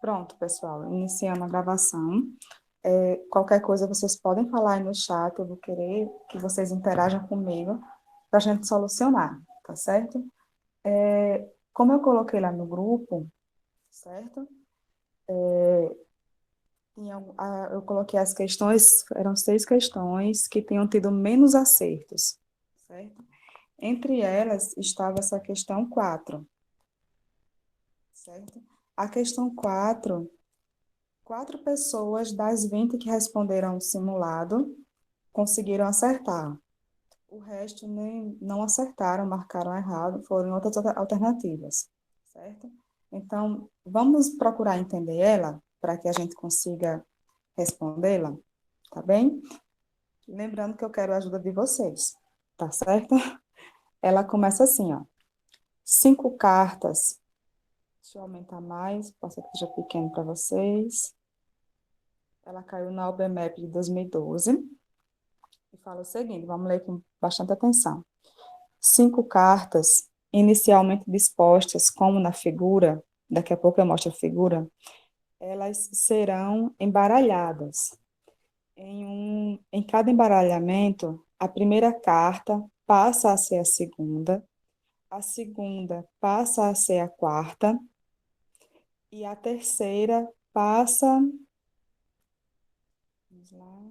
Pronto, pessoal, iniciando a gravação. Qualquer coisa vocês podem falar aí no chat, eu vou querer que vocês interajam comigo para a gente solucionar, tá certo? Como eu coloquei lá no grupo, certo? Eu coloquei as questões, eram 6 questões que tinham tido menos acertos, certo? Entre elas estava essa questão 4, certo? A questão 4, 4 pessoas das 20 que responderam o simulado conseguiram acertar. O resto nem, não acertaram, marcaram errado, foram outras alternativas, certo? Então, vamos procurar entender ela para que a gente consiga respondê-la, tá bem? Lembrando que eu quero a ajuda de vocês, tá certo? Ela começa assim, ó. 5 cartas. Deixa eu aumentar mais, pode ser que seja pequeno para vocês. Ela caiu na OBMEP de 2012 e fala o seguinte, vamos ler com bastante atenção. 5 cartas, inicialmente dispostas como na figura, daqui a pouco eu mostro a figura, elas serão embaralhadas. Em cada embaralhamento, a primeira carta passa a ser a segunda passa a ser a quarta, e a terceira passa. Vamos lá.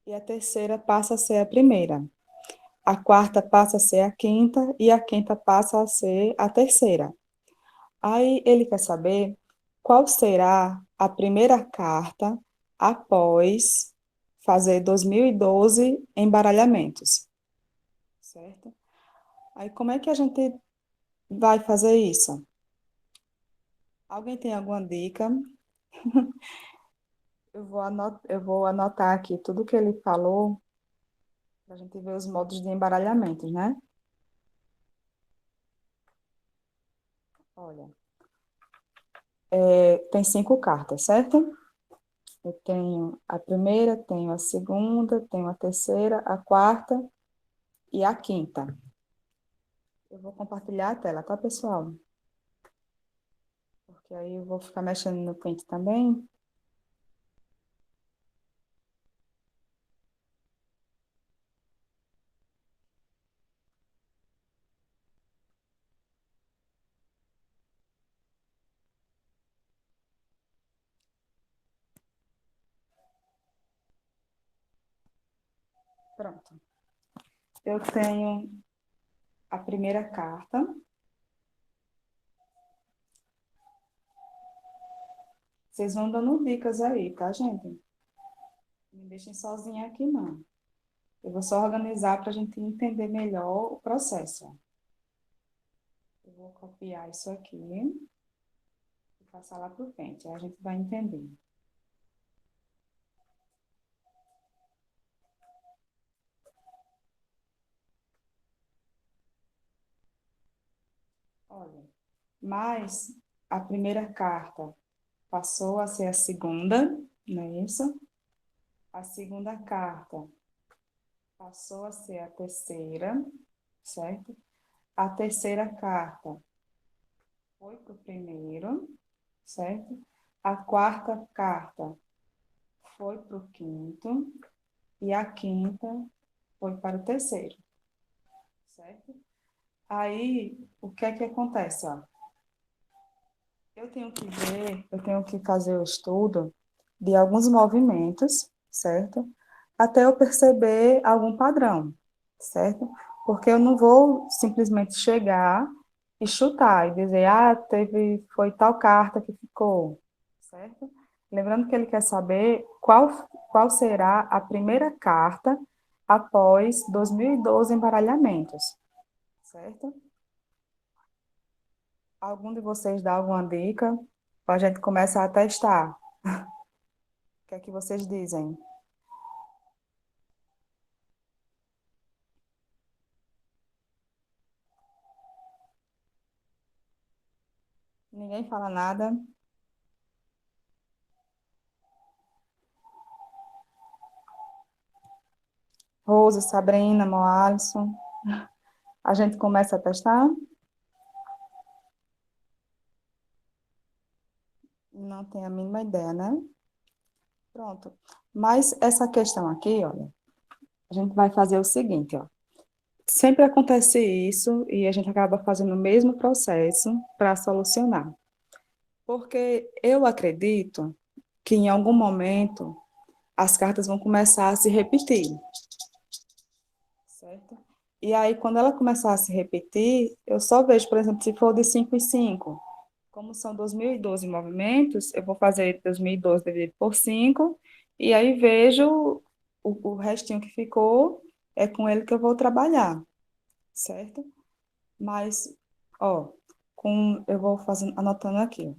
E a terceira passa a ser a primeira. A quarta passa a ser a quinta, e a quinta passa a ser a terceira. Aí ele quer saber qual será a primeira carta após fazer 2012 embaralhamentos, certo? Aí como é que a gente vai fazer isso? Alguém tem alguma dica? Eu vou anotar aqui tudo que ele falou para a gente ver os modos de embaralhamentos, né? Olha, tem 5 cartas, certo? Eu tenho a primeira, tenho a segunda, tenho a terceira, a quarta e a quinta. Eu vou compartilhar a tela, tá, pessoal? Porque aí eu vou ficar mexendo no print também. Pronto. Eu tenho a primeira carta. Vocês vão dando dicas aí, tá, gente? Não me deixem sozinha aqui, não. Eu vou só organizar para a gente entender melhor o processo. Eu vou copiar isso aqui e passar lá para o frente. Aí a gente vai entender. Olha, mas a primeira carta passou a ser a segunda, não é isso? A segunda carta passou a ser a terceira, certo? A terceira carta foi para o primeiro, certo? A quarta carta foi para o quinto e a quinta foi para o terceiro, certo? Aí, o que é que acontece, ó? Eu tenho que fazer o estudo de alguns movimentos, certo? Até eu perceber algum padrão, certo? Porque eu não vou simplesmente chegar e chutar e dizer, foi tal carta que ficou, certo? Lembrando que ele quer saber qual será a primeira carta após 2012 embaralhamentos, certo? Algum de vocês dá alguma dica para a gente começar a testar? O que é que vocês dizem? Ninguém fala nada? Rose, Sabrina, Moalisson. A gente começa a testar? Não tem a mínima ideia, né? Pronto. Mas essa questão aqui, olha, a gente vai fazer o seguinte, ó. Sempre acontece isso e a gente acaba fazendo o mesmo processo para solucionar. Porque eu acredito que em algum momento as cartas vão começar a se repetir, certo? E aí, quando ela começar a se repetir, eu só vejo, por exemplo, se for de 5 em 5. Como são 2012 movimentos, eu vou fazer 2012 dividido por 5 e aí vejo o restinho que ficou, é com ele que eu vou trabalhar, certo? Mas, ó, eu vou fazendo, anotando aqui.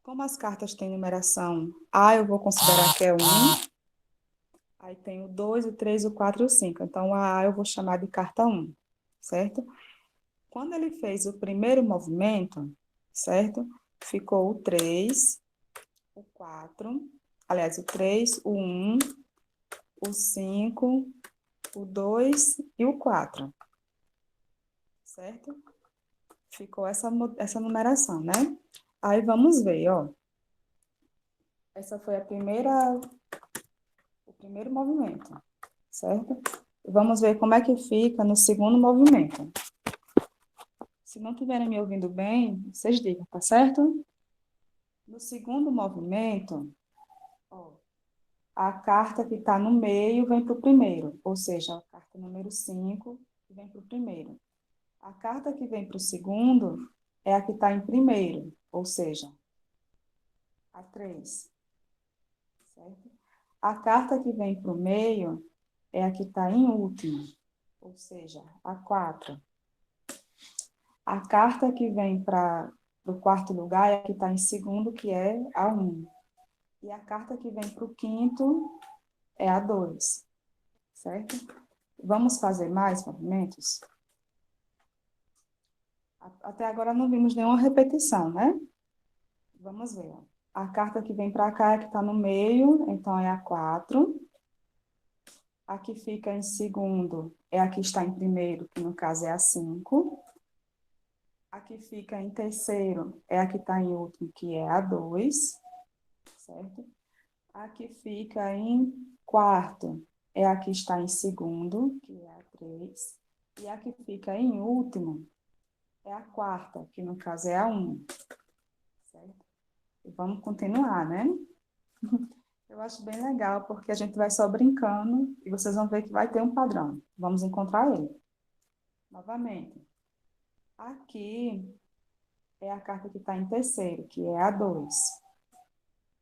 Como as cartas têm numeração A, eu vou considerar que é 1, aí tem o 2, o 3, o 4 e o 5. Então, a A eu vou chamar de carta 1, certo? Quando ele fez o primeiro movimento, certo? Ficou o 3, o 4, aliás, o 3, o 1, o 5, o 2 e o 4, certo? Ficou essa numeração, né? Aí vamos ver, ó. Essa foi o primeiro movimento, certo? Vamos ver como é que fica no segundo movimento. Se não estiverem me ouvindo bem, vocês digam, tá certo? No segundo movimento, ó, a carta que está no meio vem para o primeiro, ou seja, a carta número 5 vem para o primeiro. A carta que vem para o segundo é a que está em primeiro, ou seja, a 3, certo? A carta que vem para o meio é a que está em último, ou seja, a 4. A carta que vem para o quarto lugar é a que está em segundo, que é a 1. E a carta que vem para o quinto é a 2, certo? Vamos fazer mais movimentos? Até agora não vimos nenhuma repetição, né? Vamos ver. A carta que vem para cá é a que está no meio, então é a 4. A que fica em segundo é a que está em primeiro, que no caso é a 5. A que fica em terceiro é a que está em último, que é a 2, certo? A que fica em quarto é a que está em segundo, que é a 3. E a que fica em último é a quarta, que no caso é a 1, certo? E vamos continuar, né? Eu acho bem legal, porque a gente vai só brincando e vocês vão ver que vai ter um padrão. Vamos encontrar ele. Novamente. Aqui é a carta que está em terceiro, que é a 2,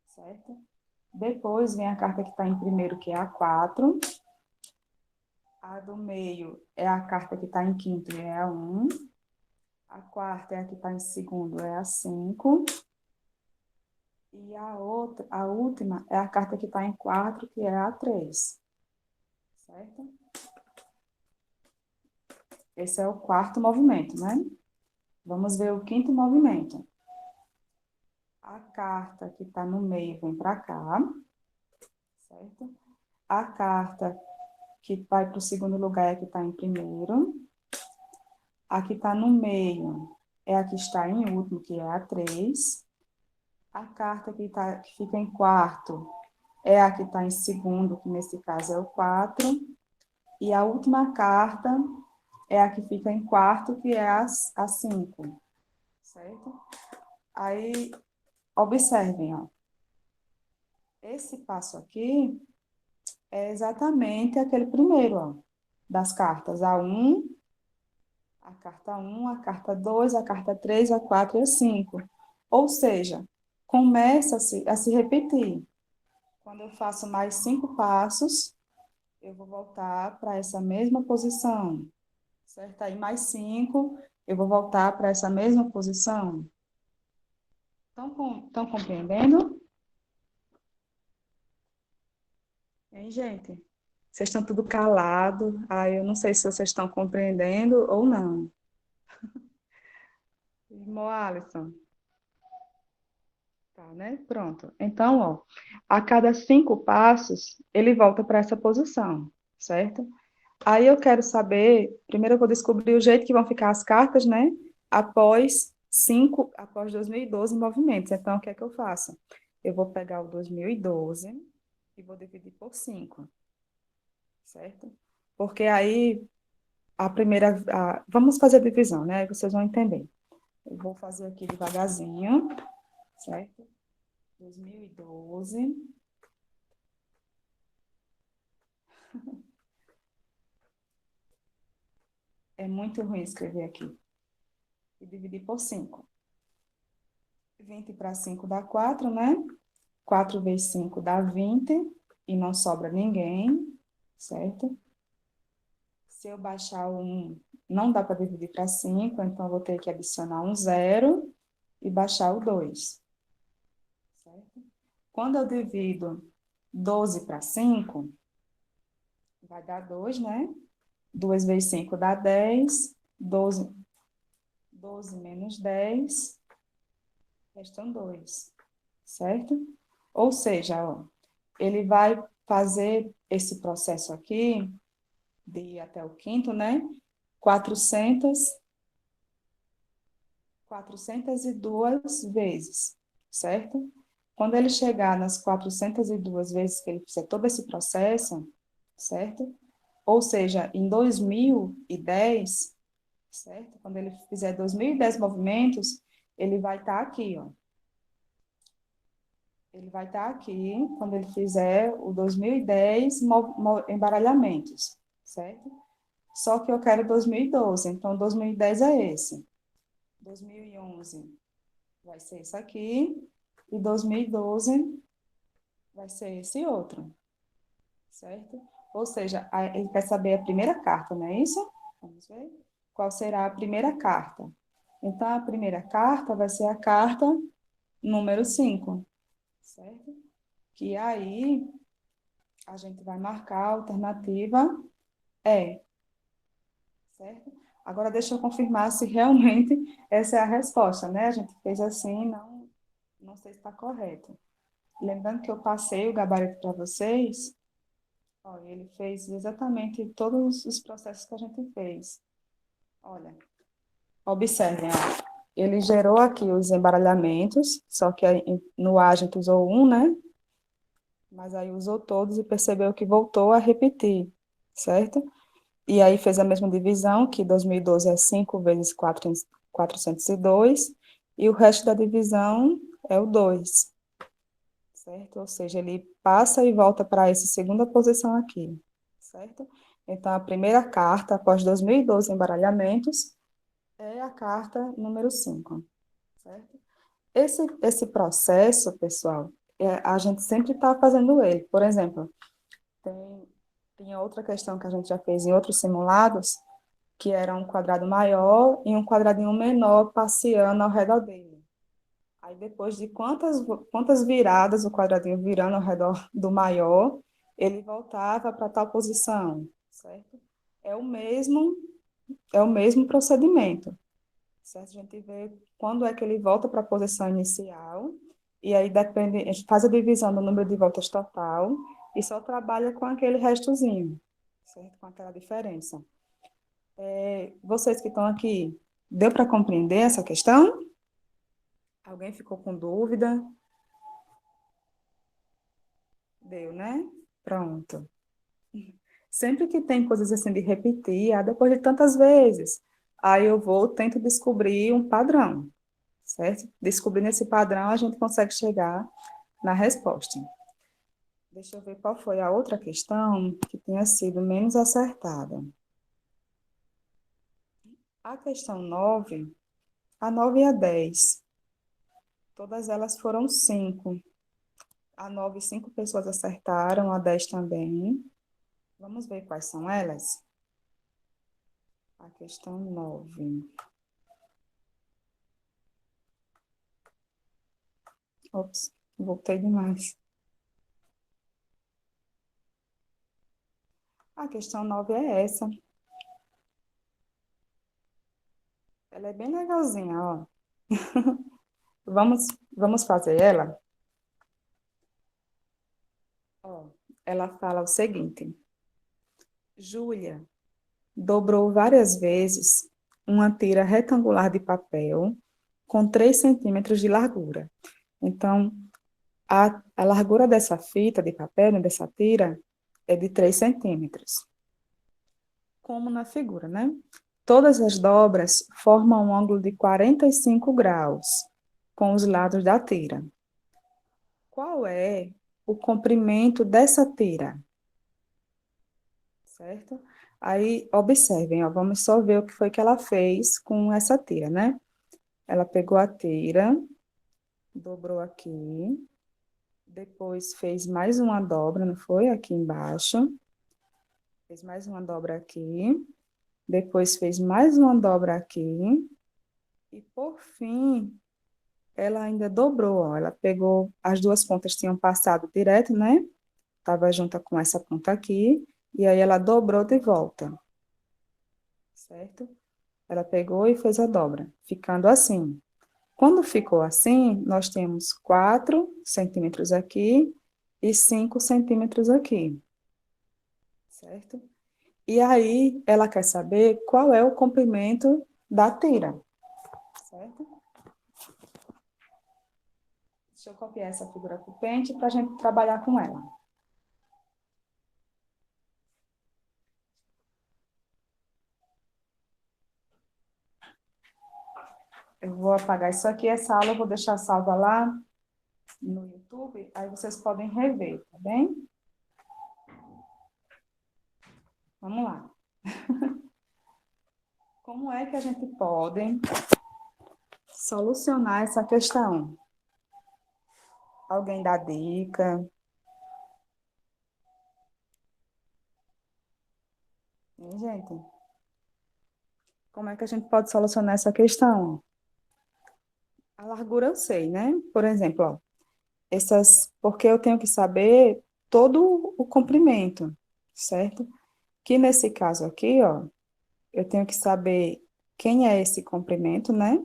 certo? Depois vem a carta que está em primeiro, que é a 4. A do meio é a carta que está em quinto, que é a 1. A quarta é a que está em segundo, é a 5. E a última, é a carta que está em quarto, que é a 3. Certo? Esse é o quarto movimento, né? Vamos ver o quinto movimento. A carta que está no meio vem para cá, certo? A carta que vai para o segundo lugar é a que está em primeiro. A que está no meio é a que está em último, que é a 3. A carta que fica em quarto é a que está em segundo, que nesse caso é o 4. E a última carta é a que fica em quarto, que é a 5. Certo? Aí, observem, ó. Esse passo aqui é exatamente aquele primeiro, ó, das cartas. A carta 1, a carta 2, a carta 3, a 4 e a 5. Ou seja, começa a se repetir. Quando eu faço mais 5 passos, eu vou voltar para essa mesma posição, certo? Aí mais 5, eu vou voltar para essa mesma posição. Estão compreendendo? Hein, gente? Vocês estão tudo calado. Aí eu não sei se vocês estão compreendendo ou não. Irmão Alisson, tá, né? Pronto. Então, ó, a cada 5 passos, ele volta para essa posição, certo? Aí eu quero saber, primeiro eu vou descobrir o jeito que vão ficar as cartas, né? Após 2012 movimentos. Então, o que é que eu faço? Eu vou pegar o 2012 e vou dividir por 5, certo? Porque aí vamos fazer a divisão, né? Aí vocês vão entender. Eu vou fazer aqui devagarzinho, certo? 2012 é muito ruim escrever aqui. E dividir por 5. 20 para 5 dá 4, né? 4 vezes 5 dá 20 e não sobra ninguém, certo? Se eu baixar o 1, não dá para dividir para 5, então eu vou ter que adicionar um zero e baixar o 2, certo? Quando eu divido 12 para 5, vai dar 2, né? 2 vezes 5 dá 10, 12 menos 10, restam 2, certo? Ou seja, ó, ele vai fazer esse processo aqui, de ir até o quinto, né? 400, 402 vezes, certo? Quando ele chegar nas 402 vezes que ele fizer todo esse processo, certo? Ou seja, em 2010, certo? Quando ele fizer 2010 movimentos, ele vai estar aqui, ó. Ele vai estar aqui quando ele fizer o 2010 embaralhamentos, certo? Só que eu quero 2012, então 2010 é esse. 2011 vai ser esse aqui e 2012 vai ser esse outro, certo? Ou seja, ele quer saber a primeira carta, não é isso? Vamos ver. Qual será a primeira carta? Então, a primeira carta vai ser a carta número 5, certo? Que aí a gente vai marcar a alternativa E, certo? Agora, deixa eu confirmar se realmente essa é a resposta, né? A gente fez assim, não sei se está correto. Lembrando que eu passei o gabarito para vocês, olha, ele fez exatamente todos os processos que a gente fez. Olha, observem, ó, ele gerou aqui os embaralhamentos, só que aí no A a gente usou um, né? Mas aí usou todos e percebeu que voltou a repetir, certo? E aí fez a mesma divisão, que 2012 é 5 vezes 402, e o resto da divisão é o 2, certo? Ou seja, ele passa e volta para essa segunda posição aqui, certo? Então, a primeira carta, após 2012 embaralhamentos, é a carta número 5, certo? Esse processo, pessoal, a gente sempre está fazendo ele. Por exemplo, tem outra questão que a gente já fez em outros simulados, que era um quadrado maior e um quadradinho menor passeando ao redor dele. Aí depois de quantas viradas o quadradinho virando ao redor do maior, ele voltava para tal posição, certo? É o mesmo, é o mesmo procedimento, certo? A gente vê quando é que ele volta para a posição inicial, e aí depende, a gente faz a divisão do número de voltas total e só trabalha com aquele restozinho, certo? Com aquela diferença. Vocês que estão aqui, deu para compreender essa questão? Alguém ficou com dúvida? Deu, né? Pronto. Sempre que tem coisas assim de repetir, depois de tantas vezes, aí eu vou, tento descobrir um padrão, certo? Descobrindo esse padrão, a gente consegue chegar na resposta. Deixa eu ver qual foi a outra questão que tenha sido menos acertada. A questão 9, a 9 e a 10, todas elas foram 5. A 9, 5 pessoas acertaram, a 10 também. Vamos ver quais são elas? A questão 9. Ops, voltei demais. A questão 9 é essa. Ela é bem legalzinha, ó. Vamos fazer ela? Ó, ela fala o seguinte: Júlia dobrou várias vezes uma tira retangular de papel com 3 centímetros de largura. Então, a largura dessa fita de papel, né, dessa tira, é de 3 centímetros, como na figura, né? Todas as dobras formam um ângulo de 45 graus com os lados da tira. Qual é o comprimento dessa tira? Certo? Aí, observem, ó, vamos só ver o que foi que ela fez com essa tira, né? Ela pegou a tira, dobrou aqui, depois fez mais uma dobra, não foi? Aqui embaixo. Fez mais uma dobra aqui, depois fez mais uma dobra aqui, e por fim, ela ainda dobrou, ó. Ela pegou, as duas pontas tinham passado direto, né? Tava junta com essa ponta aqui, e aí ela dobrou de volta, certo? Ela pegou e fez a dobra, ficando assim. Quando ficou assim, nós temos 4 centímetros aqui e 5 centímetros aqui, certo? E aí, ela quer saber qual é o comprimento da tira, certo? Deixa eu copiar essa figura para o pente para a gente trabalhar com ela. Eu vou apagar isso aqui, essa aula eu vou deixar salva lá no YouTube, aí vocês podem rever, tá bem? Vamos lá. Como é que a gente pode solucionar essa questão? Alguém dá dica? Hein, gente? Como é que a gente pode solucionar essa questão? A largura eu sei, né? Por exemplo, ó, porque eu tenho que saber todo o comprimento, certo? Que nesse caso aqui, ó, eu tenho que saber quem é esse comprimento, né?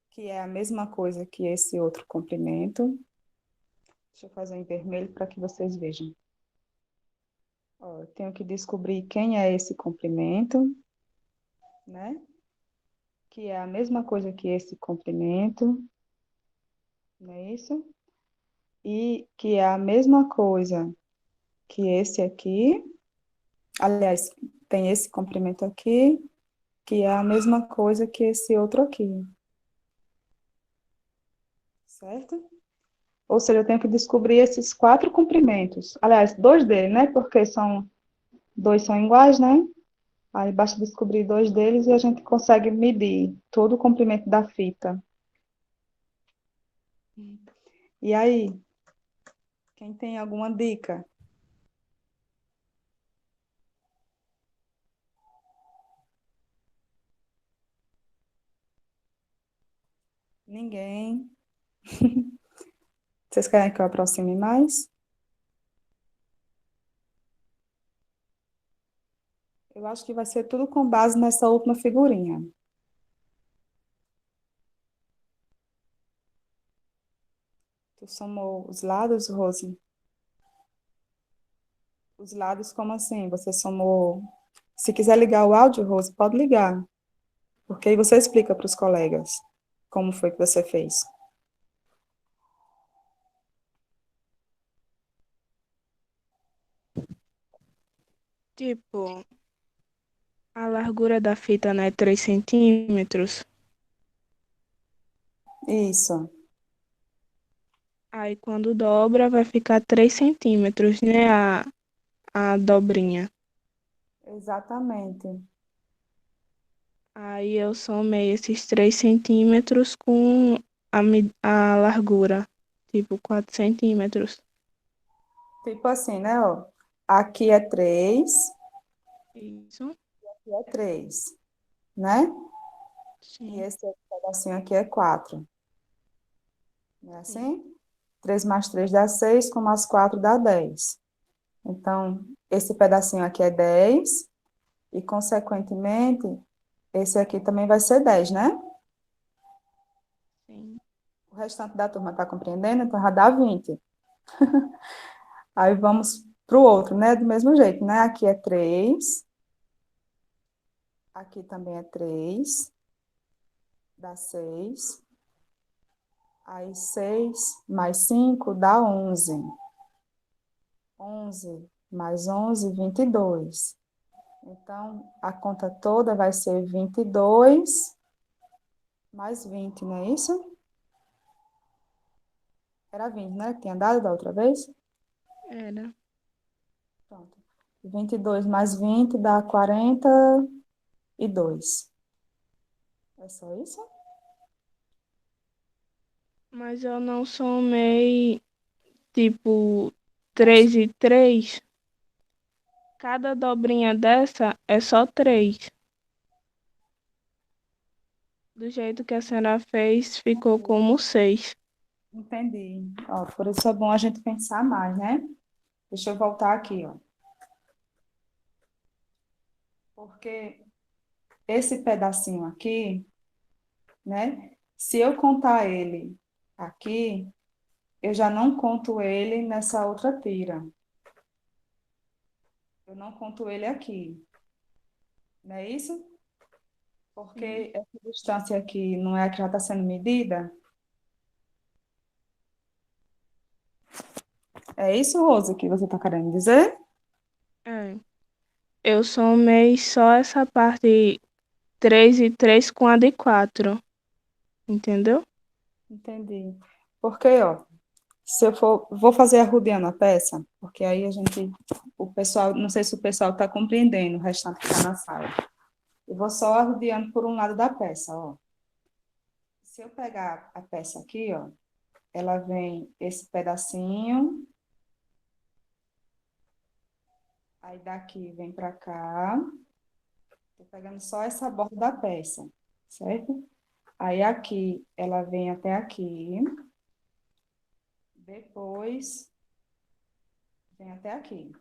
Que é a mesma coisa que esse outro comprimento. Deixa eu fazer em vermelho para que vocês vejam. Ó, eu tenho que descobrir quem é esse comprimento, né? Que é a mesma coisa que esse comprimento, não é isso? E que é a mesma coisa que esse aqui. Aliás, tem esse comprimento aqui, que é a mesma coisa que esse outro aqui, certo? Ou seja, eu tenho que descobrir esses 4 comprimentos. Aliás, 2 deles, né? Porque dois são iguais, né? Aí basta descobrir 2 deles e a gente consegue medir todo o comprimento da fita. E aí, quem tem alguma dica? Ninguém. Vocês querem que eu aproxime mais? Eu acho que vai ser tudo com base nessa última figurinha. Tu somou os lados, Rose? Os lados, como assim? Você somou. Se quiser ligar o áudio, Rose, pode ligar. Porque aí você explica para os colegas como foi que você fez. Tipo, a largura da fita, né, 3 centímetros. Isso, Aí quando dobra vai ficar 3 centímetros, né, a dobrinha. exatamente. Aí eu somei esses 3 centímetros com a largura, tipo 4 centímetros. Tipo assim, né? Ó, aqui é 3, Isso, aqui é 3, né? E sim, esse outro pedacinho aqui é 4. Não é sim, assim? 3 mais 3 dá 6, com mais 4 dá 10. Então, esse pedacinho aqui é 10, e, consequentemente, esse aqui também vai ser 10, né? sim. O restante da turma está compreendendo? Então, já dá 20. Aí vamos para o outro, né? Do mesmo jeito, né? Aqui é 3, aqui também é 3, dá 6. Aí 6 mais 5 dá 11. 11 mais 11, 22. Então, a conta toda vai ser 22 mais 20, não é isso? Era 20, né? Que tinha dado da outra vez? Era. Pronto. 22 mais 20 dá 42. É só isso? Mas eu não somei, tipo, Mas 3 e 3. Cada dobrinha dessa é só 3. Do jeito que a senhora fez, ficou como 6. entendi. Ó, por isso é bom a gente pensar mais, né? Deixa eu voltar aqui, ó. Porque esse pedacinho aqui, né? Se eu contar ele aqui, eu já não conto ele nessa outra tira. Eu não conto ele aqui, não é isso? Sim. Porque essa distância aqui não é a que já está sendo medida. É isso, Rose, que você está querendo dizer? É. Eu somei só essa parte 3 e 3 com a de 4. Entendeu? Entendi. Porque, ó, se eu for, vou fazer arrodeando a peça, porque aí a gente, o pessoal, não sei se o pessoal está compreendendo, o restante que está na sala. Eu vou só arrodeando por um lado da peça, ó. Se eu pegar a peça aqui, ó, ela vem esse pedacinho, aí daqui vem para cá, tô pegando só essa borda da peça, certo? Aí aqui, ela vem até aqui, depois vem até aqui.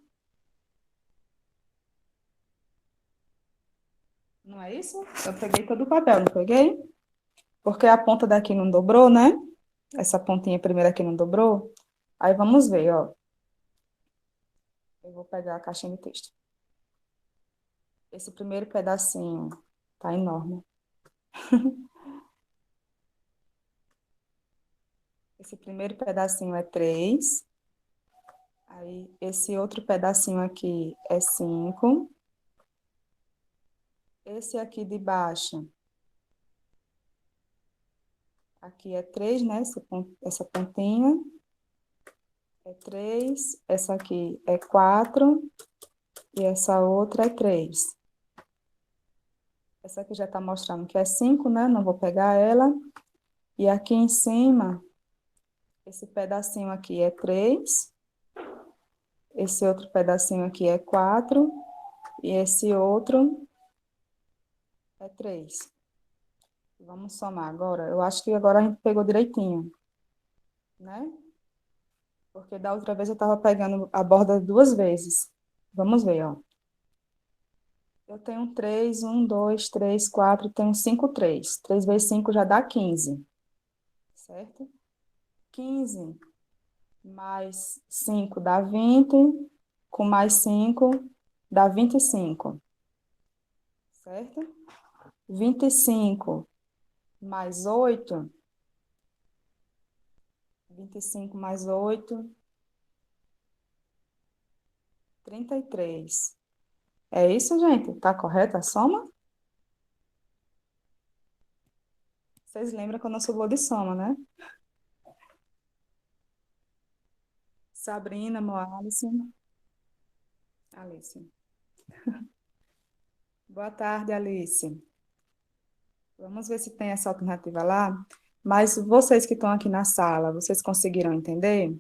Não é isso? Eu peguei todo o papel, não peguei? Porque a ponta daqui não dobrou, né? Essa pontinha primeira aqui não dobrou. Aí vamos ver, ó. Eu vou pegar a caixinha de texto. Esse primeiro pedacinho tá enorme. Esse primeiro pedacinho é 3. Aí esse outro pedacinho aqui é 5. Esse aqui de baixo, aqui é 3, né? Essa pontinha é 3. Essa aqui é 4. E essa outra é 3. Essa aqui já está mostrando que é 5, né? Não vou pegar ela. E aqui em cima, esse pedacinho aqui é 3. Esse outro pedacinho aqui é 4. E esse outro é 3. Vamos somar agora. Eu acho que agora a gente pegou direitinho, né? Porque da outra vez eu estava pegando a borda duas vezes. Vamos ver, ó. Eu tenho 3, 1, 2, 3, 4, tenho 5, 3. 3 vezes 5 já dá 15, certo? 15 mais 5 dá 20, com mais 5 dá 25, certo? 25 mais 8, 25 mais 8, 33. É isso, gente? Tá correta a soma? Vocês lembram que eu não sou boa de soma, né? Sabrina, Moalice, Alice. Boa tarde, Alice. Vamos ver se tem essa alternativa lá. Mas vocês que estão aqui na sala, vocês conseguiram entender?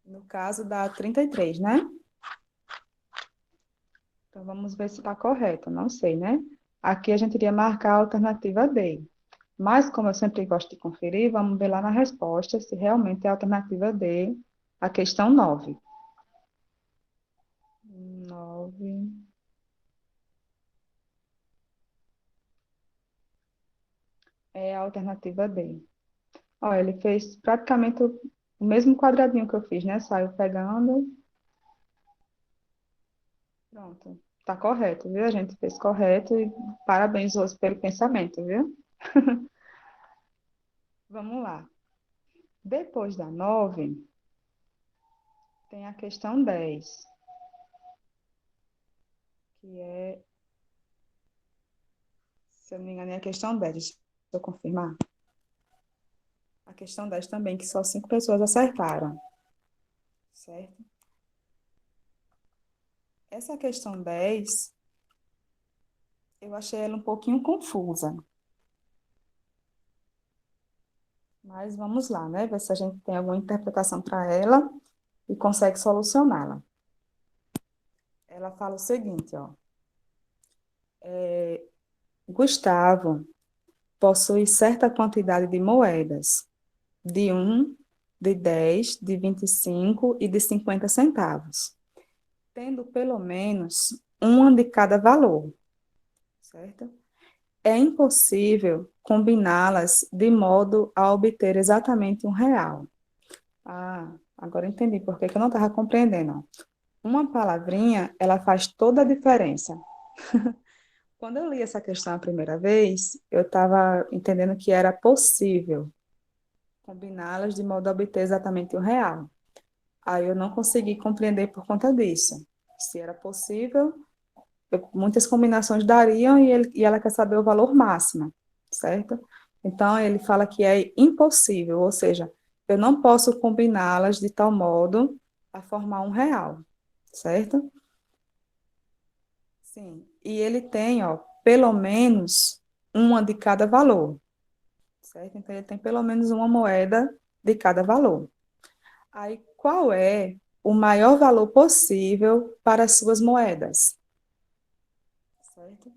No caso da 33, né? Então vamos ver se está correto. Não sei, né? Aqui a gente iria marcar a alternativa D. Mas como eu sempre gosto de conferir, vamos ver lá na resposta se realmente é a alternativa D, a questão 9. 9 é a alternativa D. Olha, ele fez praticamente O mesmo quadradinho que eu fiz, né? Saio pegando. Pronto. Tá correto, viu? A gente fez correto e parabéns, Rose, pelo pensamento, viu? Vamos lá. Depois da 9 tem a questão 10, que é, se eu não me engano, é a questão 10. Deixa eu confirmar. A questão 10 também, que só 5 pessoas acertaram, certo? Essa questão 10 eu achei ela um pouquinho confusa, mas vamos lá, né? Ver se a gente tem alguma interpretação para ela e consegue solucioná-la. Ela fala o seguinte, ó. Gustavo possui certa quantidade de moedas, de um, de 10, de 25 e de 50 centavos, tendo pelo menos uma de cada valor, certo? É impossível combiná-las de modo a obter exatamente R$ 1. Ah, agora entendi por que que eu não estava compreendendo. Uma palavrinha, ela faz toda a diferença. Quando eu li essa questão a primeira vez, eu estava entendendo que era possível combiná-las de modo a obter exatamente R$ 1. Aí eu não consegui compreender por conta disso. Se era possível, muitas combinações dariam e ela quer saber o valor máximo, certo? Então ele fala que é impossível, ou seja, eu não posso combiná-las de tal modo a formar R$ 1, certo? Sim. E ele tem, ó, pelo menos uma de cada valor, certo? Então ele tem pelo menos uma moeda de cada valor. Aí, qual é o maior valor possível para as suas moedas? Certo?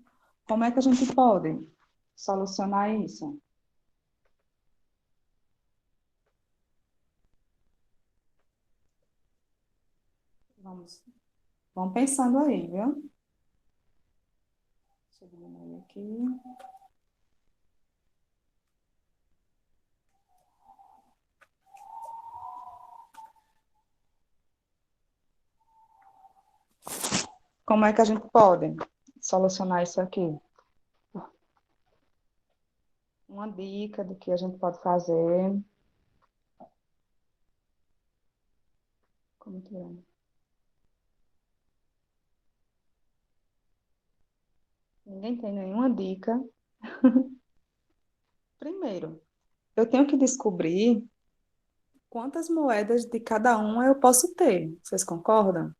Como é que a gente pode solucionar isso? Vamos, vamos pensando aí, viu? Deixa eu diminuir aqui. Como é que a gente pode solucionar isso aqui? Uma dica do que a gente pode fazer. Como que é? Ninguém tem nenhuma dica. Primeiro, eu tenho que descobrir quantas moedas de cada uma eu posso ter. Vocês concordam?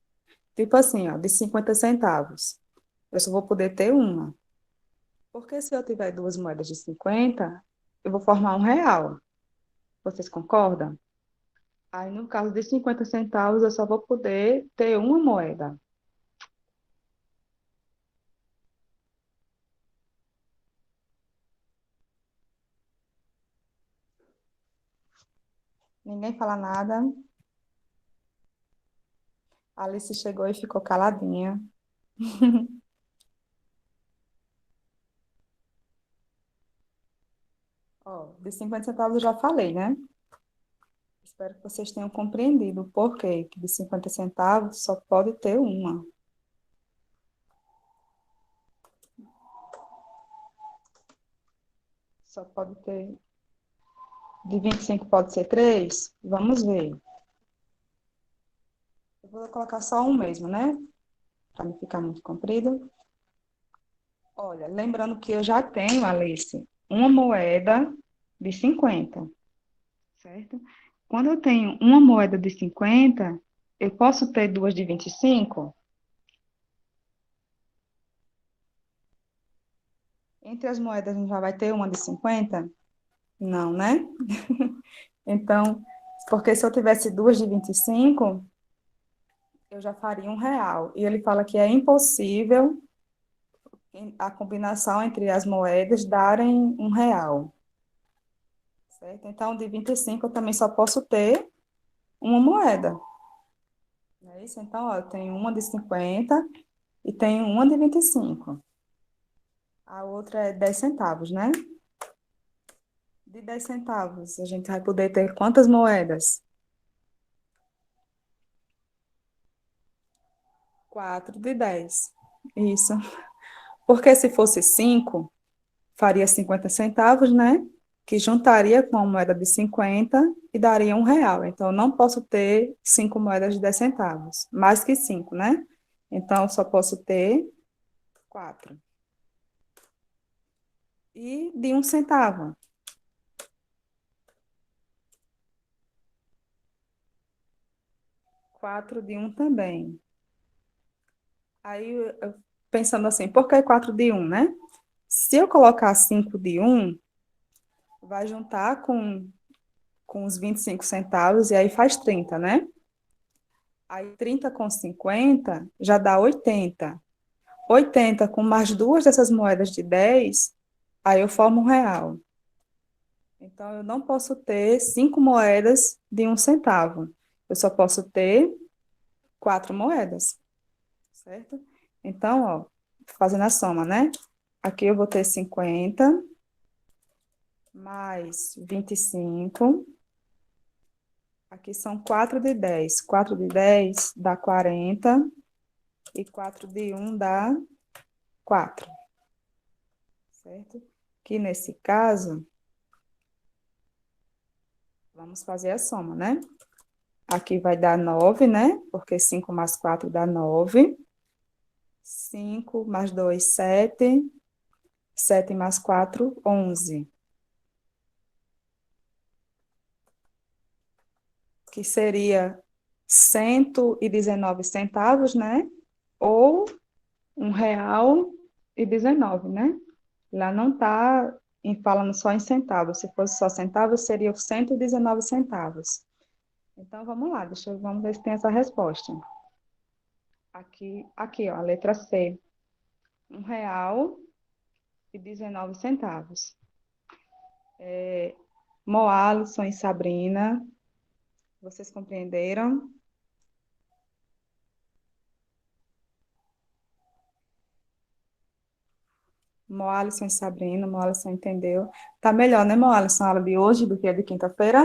Tipo assim, ó, de 50 centavos. Eu só vou poder ter uma. Porque se eu tiver duas moedas de 50, eu vou formar R$ 1. Vocês concordam? Aí, no caso de 50 centavos, eu só vou poder ter uma moeda. Ninguém fala nada. A Alice chegou e ficou caladinha. Ó, de 50 centavos eu já falei, né? Espero que vocês tenham compreendido o porquê que de 50 centavos só pode ter uma. Só pode ter. De 25 pode ser três? Vamos ver. Eu vou colocar só um mesmo, né? Para não ficar muito comprido. Olha, lembrando que eu já tenho, Alice, uma moeda de 50, certo? Quando eu tenho uma moeda de 50, eu posso ter duas de 25. Entre as moedas, a gente já vai ter uma de 50? Não, né? Então, porque se eu tivesse duas de 25, eu já faria R$ 1. E ele fala que é impossível a combinação entre as moedas darem R$ 1, certo? Então, de 25 eu também só posso ter uma moeda. Não é isso? Então, ó, eu tenho uma de 50 e tenho uma de 25. A outra é 10 centavos, né? De 10 centavos, a gente vai poder ter quantas moedas? 4 de 10. Isso. Porque se fosse 5 faria 50 centavos, né? Que juntaria com a moeda de 50 e daria R$ 1. Então, eu não posso ter 5 moedas de 10 centavos. Mais que 5, né? Então, eu só posso ter 4. E de 1 centavo. 4 de 1 também. Aí, pensando assim, por que 4 de 1, né? Se eu colocar 5 de 1, vai juntar com os 25 centavos e aí faz 30, né? Aí 30 com 50 já dá 80. 80 com mais duas dessas moedas de 10, aí eu formo R$ 1. Então, eu não posso ter 5 moedas de 1 centavo. Eu só posso ter 4 moedas, certo? Então, ó, fazendo a soma, né? Aqui eu vou ter 50 mais 25. Aqui são 4 de 10. 4 de 10 dá 40. E 4 de 1 dá 4, certo? Que nesse caso, vamos fazer a soma, né? Aqui vai dar 9, né? Porque 5 mais 4 dá 9. 5 mais 2, 7. 7 mais 4, 11. Que seria 119 centavos, né? Ou R$ 1,19, né? Lá não está falando só em centavos. Se fosse só centavos, seria 119 centavos. Então, vamos lá, vamos ver se tem essa resposta. Aqui, ó, a letra C. R$ 1,19. Moalisson e Sabrina, vocês compreenderam? Moalisson e Sabrina, Moalisson entendeu. Tá melhor, né, Moalisson, a aula de hoje do que a de quinta-feira?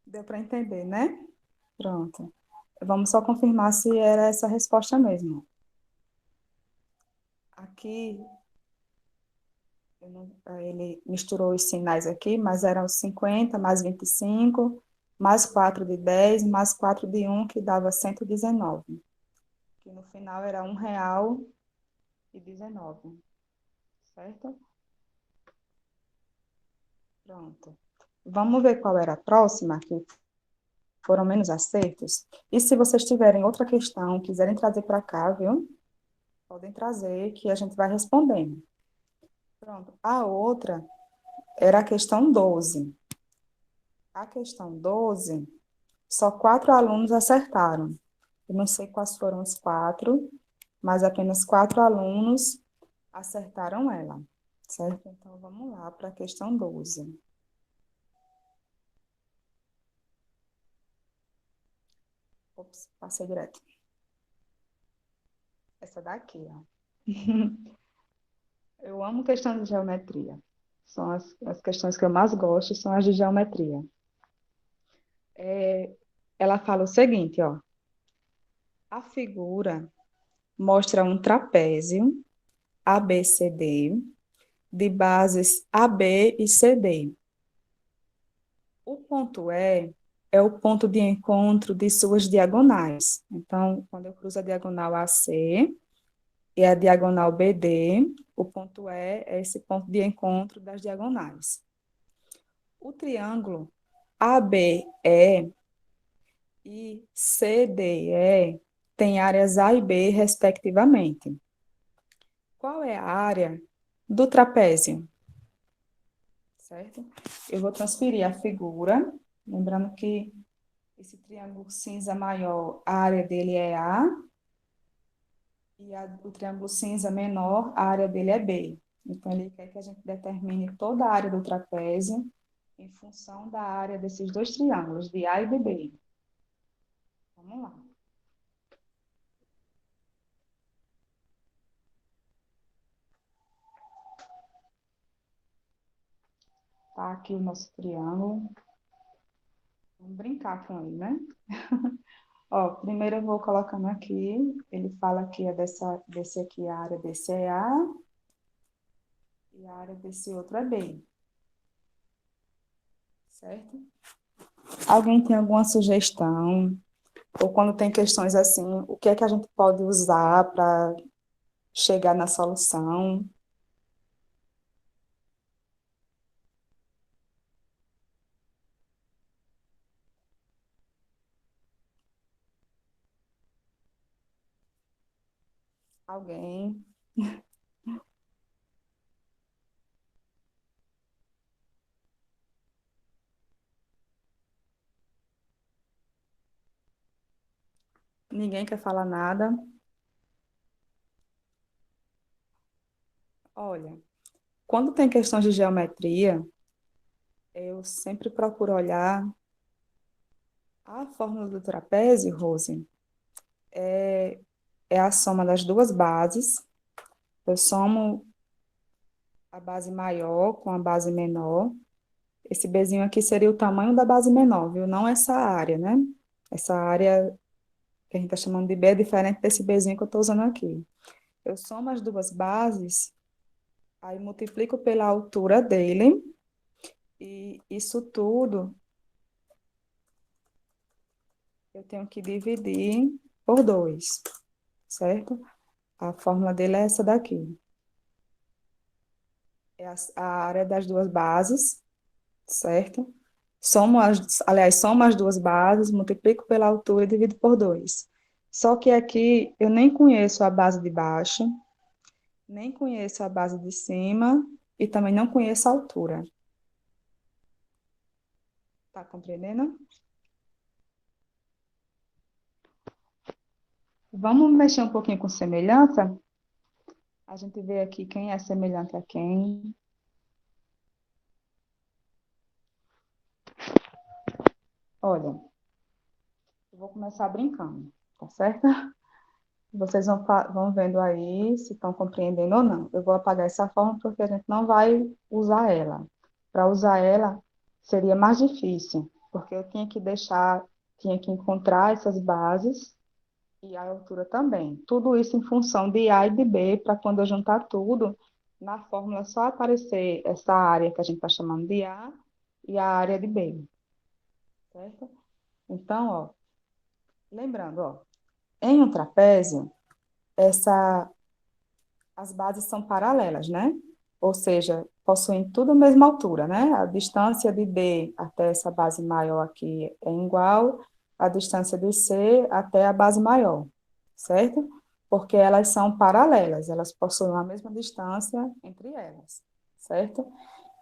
Deu para entender, né? Pronto. Vamos só confirmar se era essa a resposta mesmo. Aqui, ele misturou os sinais aqui, mas eram 50 mais 25, mais 4 de 10, mais 4 de 1, que dava 119. Que no final era R$ 1,19, certo? Pronto. Vamos ver qual era a próxima, que foram menos acertos. E se vocês tiverem outra questão, quiserem trazer para cá, viu? Podem trazer, que a gente vai respondendo. Pronto. A outra era a questão 12. A questão 12, só 4 alunos acertaram. Eu não sei quais foram os 4, mas apenas 4 alunos acertaram ela, certo? Então, vamos lá para a questão 12. Ops, passei direto. Essa daqui, ó. Eu amo questão de geometria. São as questões que eu mais gosto, são as de geometria. Ela fala o seguinte, ó. A figura mostra um trapézio ABCD de bases AB e CD. O ponto é o ponto de encontro de suas diagonais. Então, quando eu cruzo a diagonal AC e a diagonal BD, o ponto é esse ponto de encontro das diagonais. O triângulo ABE e CDE têm áreas A e B, respectivamente. Qual é a área do trapézio? Certo? Eu vou transferir a figura, lembrando que esse triângulo cinza maior, a área dele é A, e o triângulo cinza menor, a área dele é B. Então, ele quer que a gente determine toda a área do trapézio em função da área desses dois triângulos, de A e de B. Vamos lá. Tá aqui o nosso triângulo. brincar com ele, né? Ó, primeiro eu vou colocando aqui, ele fala que é desse aqui, a área desse é A, e a área desse outro é B, certo? Alguém tem alguma sugestão? Ou quando tem questões assim, o que é que a gente pode usar para chegar na solução? Alguém? Ninguém quer falar nada? Olha, quando tem questões de geometria, eu sempre procuro olhar a fórmula do trapézio, Rose, é a soma das duas bases. Eu somo a base maior com a base menor. Esse Bzinho aqui seria o tamanho da base menor, viu? Não essa área, né? Essa área que a gente está chamando de B é diferente desse Bzinho que eu estou usando aqui. Eu somo as duas bases, aí multiplico pela altura dele, e isso tudo eu tenho que dividir por 2, certo? A fórmula dele é essa daqui. É a área das duas bases, certo? Somo as duas bases, multiplico pela altura e divido por 2. Só que aqui eu nem conheço a base de baixo, nem conheço a base de cima e também não conheço a altura. Tá compreendendo? Vamos mexer um pouquinho com semelhança? A gente vê aqui quem é semelhante a quem. Olha, eu vou começar brincando, tá certo? Vocês vão vendo aí se estão compreendendo ou não. Eu vou apagar essa forma porque a gente não vai usar ela. Para usar ela seria mais difícil, porque eu tinha que encontrar essas bases e a altura também. Tudo isso em função de A e de B, para quando eu juntar tudo, na fórmula só aparecer essa área que a gente está chamando de A e a área de B, certo? Então, ó, lembrando, ó, em um trapézio, essa as bases são paralelas, né? Ou seja, possuem tudo a mesma altura, né? A distância de D até essa base maior aqui é igual à distância de C até a base maior, certo? Porque elas são paralelas, elas possuem a mesma distância entre elas, certo?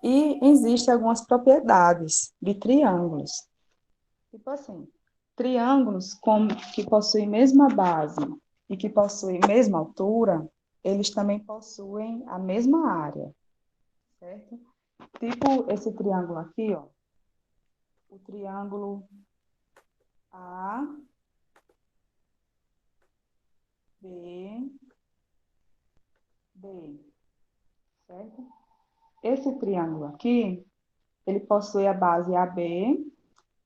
E existem algumas propriedades de triângulos. Tipo assim, triângulos que possuem mesma base e que possuem mesma altura, eles também possuem a mesma área, certo? Tipo esse triângulo aqui, ó, o triângulo A, B, D, certo? Esse triângulo aqui, ele possui a base AB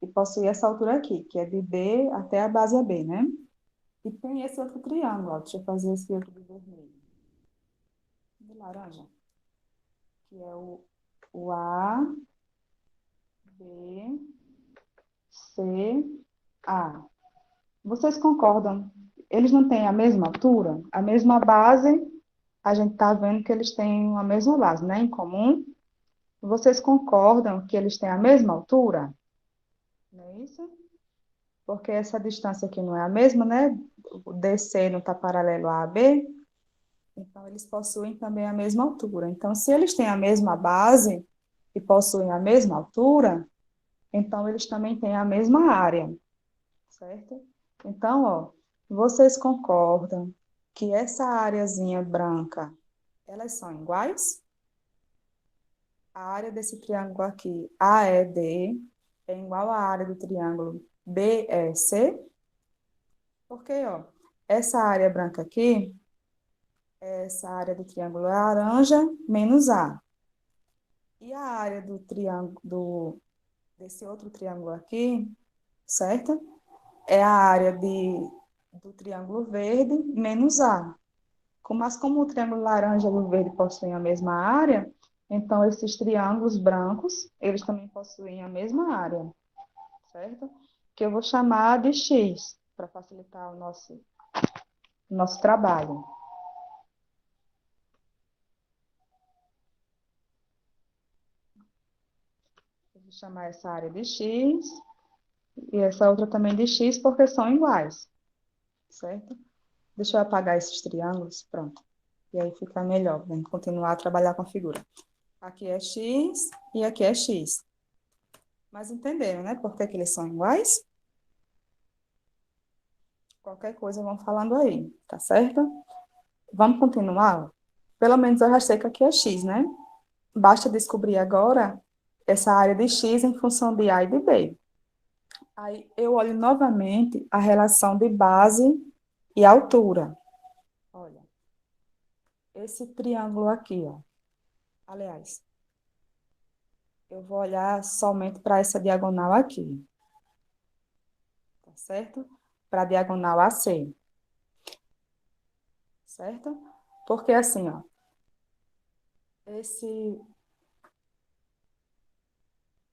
e possui essa altura aqui, que é de D até a base AB, né? E tem esse outro triângulo, ó, deixa eu fazer esse outro de vermelho, de laranja, que é o A, B, C, A. Vocês concordam? Eles não têm a mesma altura? A mesma base, a gente está vendo que eles têm a mesma base, né? Em comum. Vocês concordam que eles têm a mesma altura? Não é isso? Porque essa distância aqui não é a mesma, né? O DC não está paralelo a AB, então eles possuem também a mesma altura. Então, se eles têm a mesma base e possuem a mesma altura, então eles também têm a mesma área, certo? Então, ó, vocês concordam que essa areazinha branca, elas são iguais? A área desse triângulo aqui, AED, é igual à área do triângulo BEC, porque, ó, essa área branca aqui, essa área do triângulo laranja menos A. E a área do triângulo, desse outro triângulo aqui, certo? É a área do triângulo verde menos A. Mas como o triângulo laranja e o verde possuem a mesma área, então esses triângulos brancos, eles também possuem a mesma área, certo? Que eu vou chamar de X, para facilitar o nosso trabalho. Eu vou chamar essa área de X e essa outra também de X, porque são iguais, certo? Deixa eu apagar esses triângulos, pronto. E aí fica melhor, vamos continuar a trabalhar com a figura. Aqui é X e aqui é X. Mas entenderam, né? Por que que eles são iguais? Qualquer coisa vão falando aí, tá certo? Vamos continuar? Pelo menos eu já sei que aqui é X, né? Basta descobrir agora essa área de X em função de A e de B. Aí eu olho novamente a relação de base e altura. Olha, esse triângulo aqui, ó. Aliás, eu vou olhar somente para essa diagonal aqui, tá certo? Para a diagonal AC, certo? Porque assim, ó, esse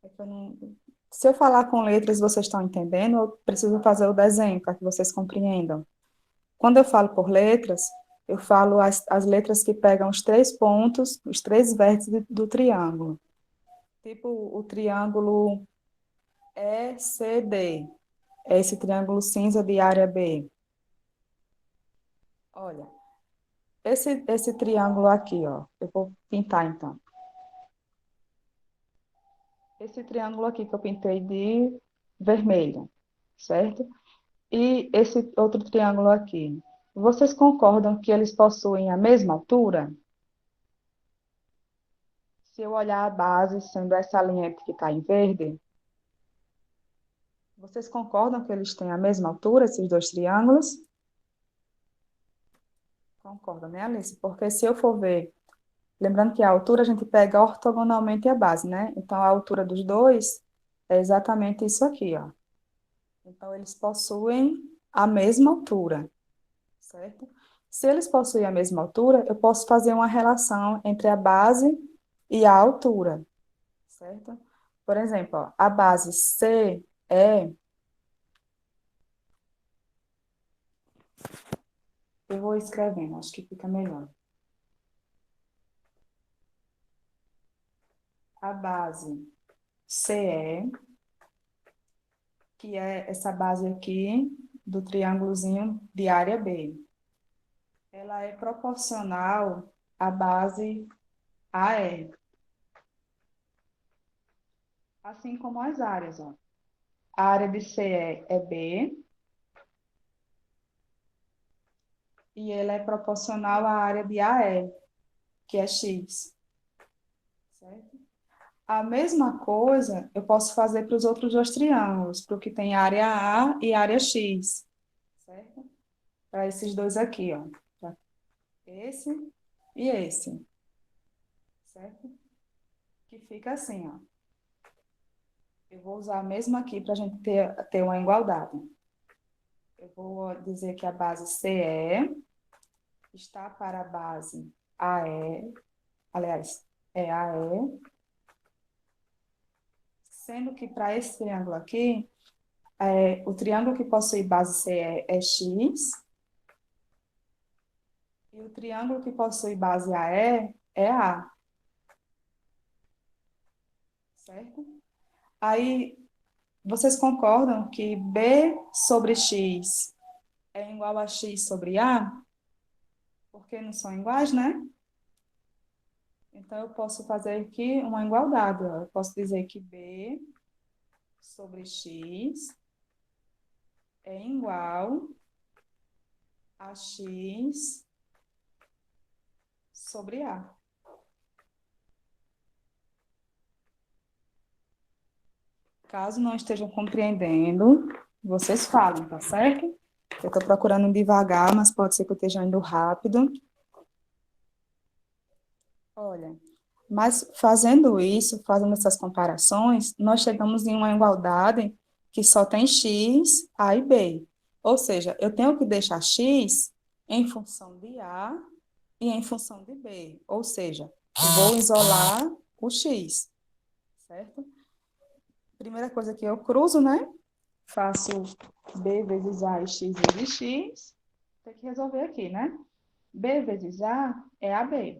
é que eu não... Se eu falar com letras, vocês estão entendendo? Eu preciso fazer o desenho para que vocês compreendam. Quando eu falo por letras, eu falo as letras que pegam os três pontos, os três vértices do triângulo. Tipo o triângulo ECD, é esse triângulo cinza de área B. Olha, esse triângulo aqui, ó, eu vou pintar então. Esse triângulo aqui que eu pintei de vermelho, certo? E esse outro triângulo aqui. Vocês concordam que eles possuem a mesma altura? Se eu olhar a base sendo essa linha que está em verde, vocês concordam que eles têm a mesma altura, esses dois triângulos? Concordam, né, Alice? Porque se eu for ver, lembrando que a altura a gente pega ortogonalmente a base, né? Então a altura dos dois é exatamente isso aqui, ó. Então eles possuem a mesma altura, certo? Se eles possuem a mesma altura, eu posso fazer uma relação entre a base e a altura, certo? Por exemplo, ó, a base C é, eu vou escrevendo, acho que fica melhor. A base CE, que é essa base aqui do triângulozinho de área B. Ela é proporcional à base AE, assim como as áreas, ó. A área de CE é B e ela é proporcional à área de AE, que é X, certo? A mesma coisa eu posso fazer para os outros dois triângulos, para o que tem área A e área X, certo? Para esses dois aqui, ó. Pra esse e esse, certo? Que fica assim, ó. Eu vou usar a mesma aqui para a gente ter uma igualdade. Eu vou dizer que a base CE está para a base AE, aliás, é AE, sendo que para esse triângulo aqui, o triângulo que possui base CE é X, e o triângulo que possui base AE é A, certo? Aí, vocês concordam que B sobre X é igual a X sobre A? Porque não são iguais, né? Então, eu posso fazer aqui uma igualdade, ó. Eu posso dizer que B sobre X é igual a X sobre A. Caso não estejam compreendendo, vocês falam, tá certo? Eu estou procurando devagar, mas pode ser que eu esteja indo rápido. Olha, mas fazendo isso, fazendo essas comparações, nós chegamos em uma igualdade que só tem x, a e b. Ou seja, eu tenho que deixar x em função de a e em função de b. Ou seja, eu vou isolar o x, certo? Primeira coisa que eu cruzo, né? Faço b vezes a e x vezes x. Tem que resolver aqui, né? B vezes A é AB.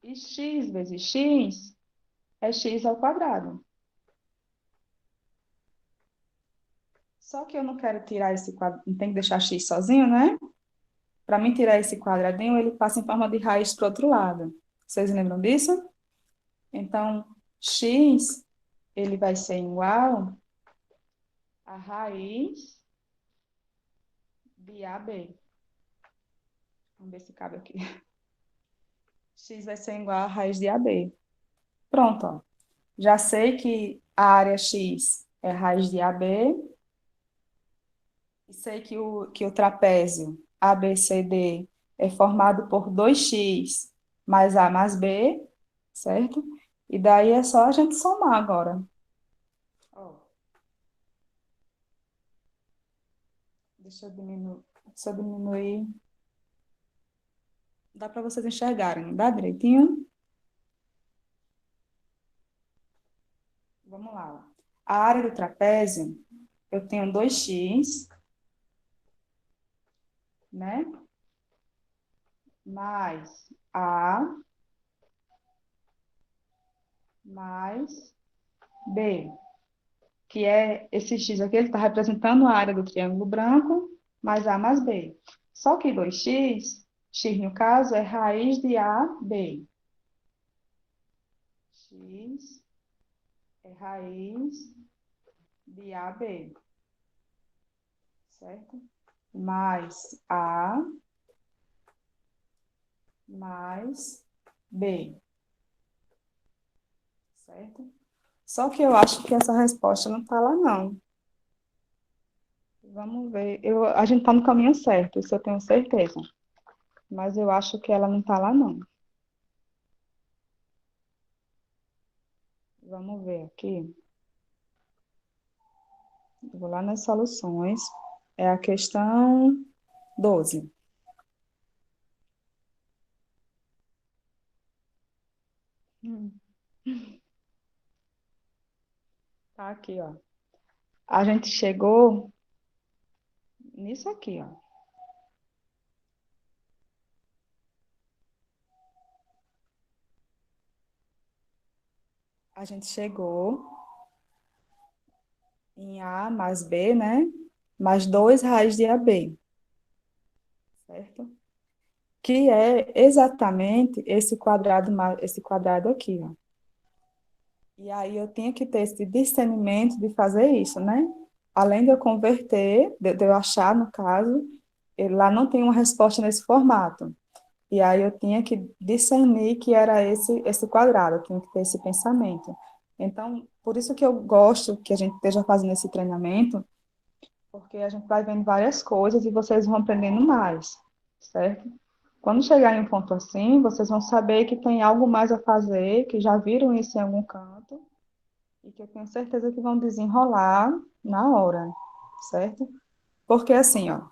E x vezes x é x ao quadrado. Só que eu não quero tirar esse quadrado, não tem que deixar x sozinho, né? Para mim tirar esse quadradinho, ele passa em forma de raiz para o outro lado. Vocês lembram disso? Então, x, ele vai ser igual a raiz de AB. Vamos ver se cabe aqui. X vai ser igual a raiz de AB. Pronto, ó. Já sei que a área x é raiz de AB. E sei que o trapézio ABCD é formado por 2x mais A mais B, certo? E daí é só a gente somar agora. Ó, deixa eu diminuir. Dá para vocês enxergarem, não dá direitinho? Vamos lá. A área do trapézio, eu tenho 2x, né? Mais A mais B, que é esse x aqui, ele está representando a área do triângulo branco, mais A mais B. Só que 2x, x no caso, é raiz de AB. X é raiz de AB, certo? Mais A mais B, certo? Só que eu acho que essa resposta não está lá, não. Vamos ver. A gente está no caminho certo, isso eu tenho certeza. Mas eu acho que ela não está lá, não. Vamos ver aqui. Eu vou lá nas soluções. É a questão 12. Hum, Tá aqui, ó. A gente chegou nisso aqui, ó. A gente chegou em A mais B, né? Mais 2 raiz de AB, certo? Que é exatamente esse quadrado aqui, ó. E aí eu tinha que ter esse discernimento de fazer isso, né? Além de eu converter, de eu achar, no caso, lá não tem uma resposta nesse formato. E aí eu tinha que discernir que era esse quadrado, eu tinha que ter esse pensamento. Então, por isso que eu gosto que a gente esteja fazendo esse treinamento, porque a gente vai vendo várias coisas e vocês vão aprendendo mais, certo? Quando chegar em um ponto assim, vocês vão saber que tem algo mais a fazer, que já viram isso em algum canto, e que eu tenho certeza que vão desenrolar na hora, certo? Porque assim, ó,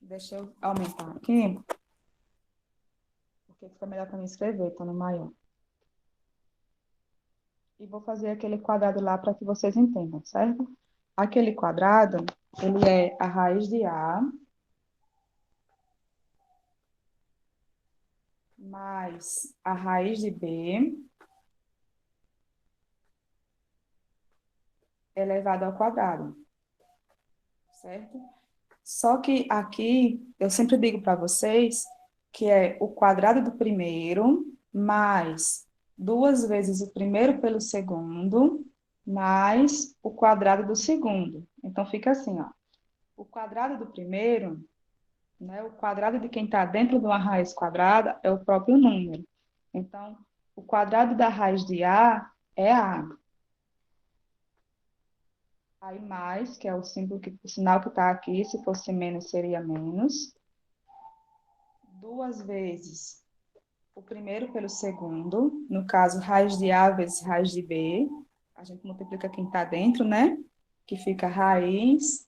deixa eu aumentar aqui, porque fica melhor para mim escrever, tá no maior. E vou fazer aquele quadrado lá para que vocês entendam, certo? Aquele quadrado, ele é a raiz de A mais a raiz de B elevado ao quadrado, certo? Só que aqui, eu sempre digo para vocês que é o quadrado do primeiro mais 2 vezes o primeiro pelo segundo mais o quadrado do segundo. Então, fica assim, ó. O quadrado do primeiro, né? O quadrado de quem está dentro de uma raiz quadrada é o próprio número. Então, o quadrado da raiz de A é A. Aí mais, que é o símbolo o sinal que está aqui, se fosse menos seria menos. 2 vezes o primeiro pelo segundo, no caso, raiz de A vezes raiz de B, a gente multiplica quem está dentro, né? Que fica raiz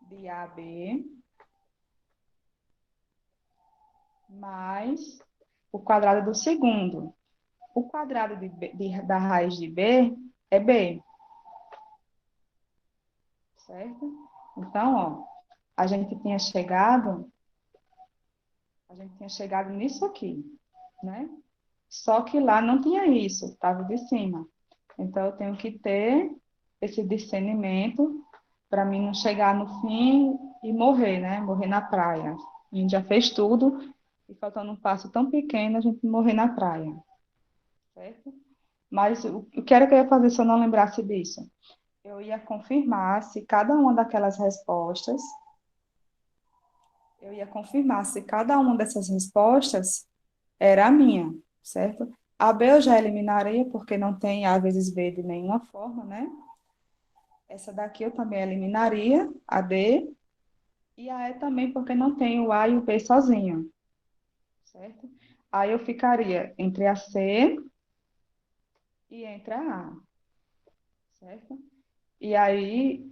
de AB mais o quadrado do segundo. O quadrado da raiz de B é B, certo? Então, ó, a gente tinha chegado, a gente tinha chegado nisso aqui, né? Só que lá não tinha isso, estava de cima. Então, eu tenho que ter esse discernimento para mim não chegar no fim e morrer, né? Morrer na praia. A gente já fez tudo e faltando um passo tão pequeno, a gente morrer na praia, certo? Mas o que era que eu ia fazer se eu não lembrasse disso? Eu ia confirmar se cada uma daquelas respostas, eu ia confirmar se cada uma dessas respostas era a minha, certo? A B eu já eliminaria porque não tem A vezes B de nenhuma forma, né? Essa daqui eu também eliminaria, a D, e a E também porque não tem o A e o B sozinho, certo? Aí eu ficaria entre a C e entre a A, certo? E aí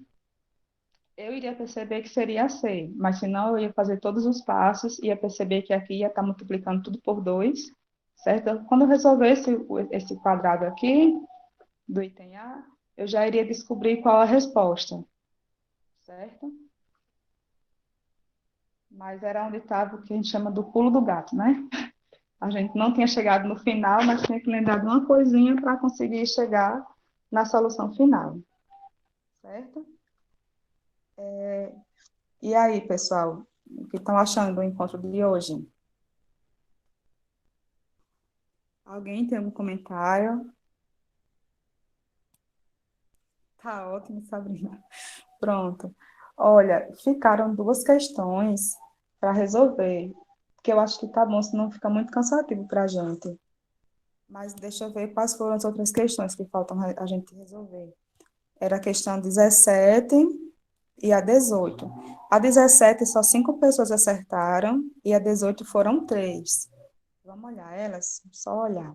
eu iria perceber que seria a C, mas se não, eu ia fazer todos os passos, ia perceber que aqui ia estar multiplicando tudo por 2, certo? Quando eu resolver esse quadrado aqui, do item A, eu já iria descobrir qual a resposta, certo? Mas era onde estava o que a gente chama do pulo do gato, né? A gente não tinha chegado no final, mas tinha que lembrar de uma coisinha para conseguir chegar na solução final, certo? E aí, pessoal, o que estão achando do encontro de hoje? Alguém tem algum comentário? Tá ótimo, Sabrina. Pronto. Olha, ficaram duas questões para resolver, que eu acho que tá bom, senão fica muito cansativo para a gente. Mas deixa eu ver quais foram as outras questões que faltam a gente resolver. Era a questão 17 e a 18. A 17 só 5 pessoas acertaram e a 18 foram 3. Vamos olhar elas? Só olhar.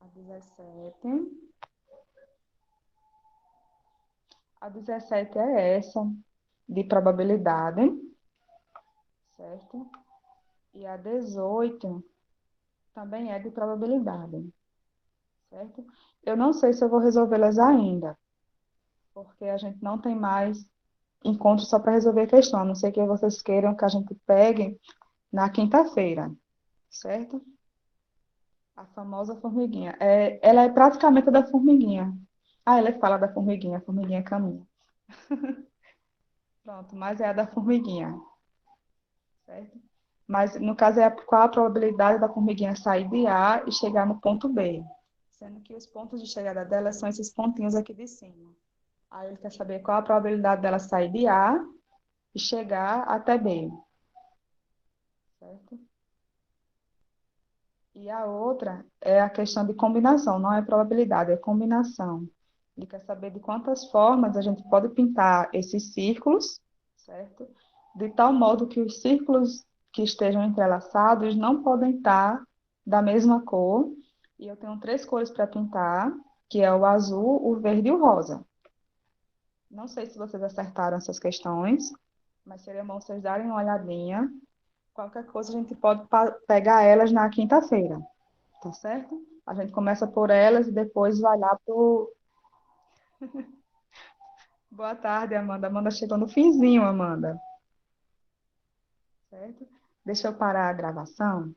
A 17. A 17 é essa, de probabilidade, certo? E a 18 também é de probabilidade, certo? Eu não sei se eu vou resolvê-las ainda, porque a gente não tem mais encontro só para resolver a questão, a não ser que vocês queiram que a gente pegue na quinta-feira, certo? A famosa formiguinha. Ela é praticamente da formiguinha. Ah, ela fala da formiguinha, a formiguinha caminha. Pronto, mas é a da formiguinha, certo? Mas, no caso, qual a probabilidade da formiguinha sair de A e chegar no ponto B? Sendo que os pontos de chegada dela são esses pontinhos aqui de cima. Aí ele quer saber qual a probabilidade dela sair de A e chegar até B, certo? E a outra é a questão de combinação, não é probabilidade, é combinação. Ele quer saber de quantas formas a gente pode pintar esses círculos, certo? De tal modo que os círculos que estejam entrelaçados não podem estar da mesma cor. E eu tenho 3 cores para pintar, que é o azul, o verde e o rosa. Não sei se vocês acertaram essas questões, mas seria bom vocês darem uma olhadinha. Qualquer coisa a gente pode pegar elas na quinta-feira, tá certo? A gente começa por elas e depois vai lá pro. Boa tarde, Amanda. Amanda chegou no finzinho, Amanda, certo? Deixa eu parar a gravação.